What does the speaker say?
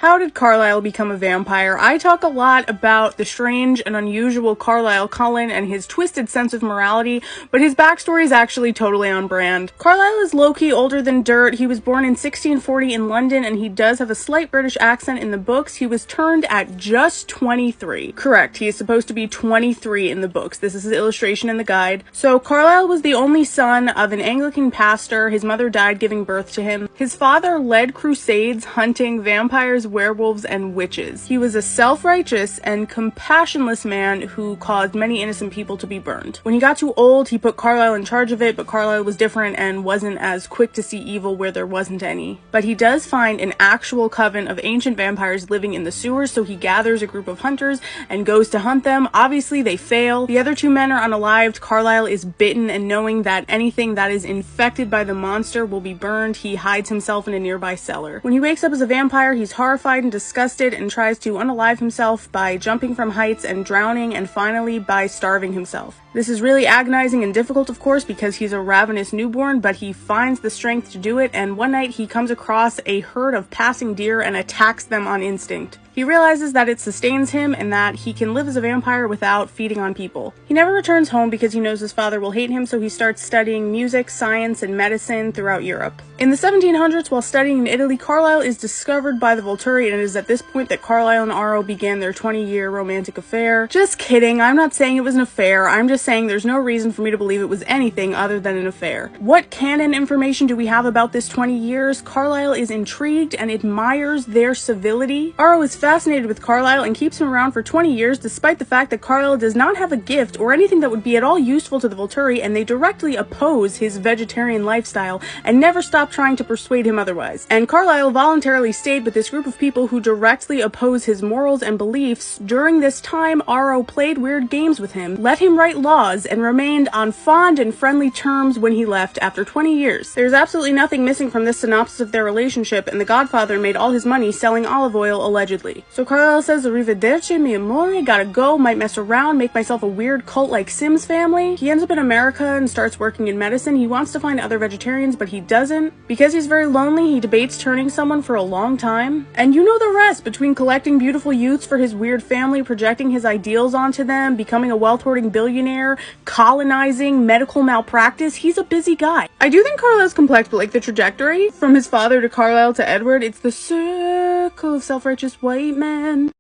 How did Carlisle become a vampire? I talk a lot about the strange and unusual Carlisle Cullen and his twisted sense of morality, but his backstory is actually totally on brand. Carlisle is low-key older than dirt. He was born in 1640 in London, and he does have a slight British accent in the books. He was turned at just 23. Correct, he is supposed to be 23 in the books. This is his illustration in the guide. So Carlisle was the only son of an Anglican pastor. His mother died giving birth to him. His father led crusades hunting vampires, werewolves, and witches. He was a self-righteous and compassionless man who caused many innocent people to be burned. When he got too old, he put Carlisle in charge of it, but Carlisle was different and wasn't as quick to see evil where there wasn't any. But he does find an actual coven of ancient vampires living in the sewers, so he gathers a group of hunters and goes to hunt them. Obviously, they fail. The other two men are unalived. Carlisle is bitten, and knowing that anything that is infected by the monster will be burned, he hides himself in a nearby cellar. When he wakes up as a vampire, he's horrified and disgusted and tries to unalive himself by jumping from heights and drowning, and finally by starving himself. This is really agonizing and difficult, of course, because he's a ravenous newborn, but he finds the strength to do it, and one night he comes across a herd of passing deer and attacks them on instinct. He realizes that it sustains him and that he can live as a vampire without feeding on people. He never returns home because he knows his father will hate him, so he starts studying music, science, and medicine throughout Europe. In the 1700s, while studying in Italy, Carlisle is discovered by the Volturi, and it is at this point that Carlisle and Aro began their 20-year romantic affair. Just kidding, I'm not saying it was an affair, I'm just saying there's no reason for me to believe it was anything other than an affair. What canon information do we have about this 20 years? Carlisle is intrigued and admires their civility. Aro is fascinated with Carlisle and keeps him around for 20 years despite the fact that Carlisle does not have a gift or anything that would be at all useful to the Volturi, and they directly oppose his vegetarian lifestyle and never stop trying to persuade him otherwise. And Carlisle voluntarily stayed with this group of people who directly oppose his morals and beliefs. During this time, Aro played weird games with him, let him write laws, and remained on fond and friendly terms when he left after 20 years. There's absolutely nothing missing from this synopsis of their relationship, and the Godfather made all his money selling olive oil, allegedly. So Carlisle says, "Arrivederci, mi amore, gotta go, might mess around, make myself a weird cult like Sims family." He ends up in America and starts working in medicine. He wants to find other vegetarians, but he doesn't. Because he's very lonely, he debates turning someone for a long time. And you know the rest, between collecting beautiful youths for his weird family, projecting his ideals onto them, becoming a wealth-hoarding billionaire, colonizing, medical malpractice, he's a busy guy. I do think Carlisle's complex, but like the trajectory from his father to Carlisle to Edward, it's the circle of self-righteous white men.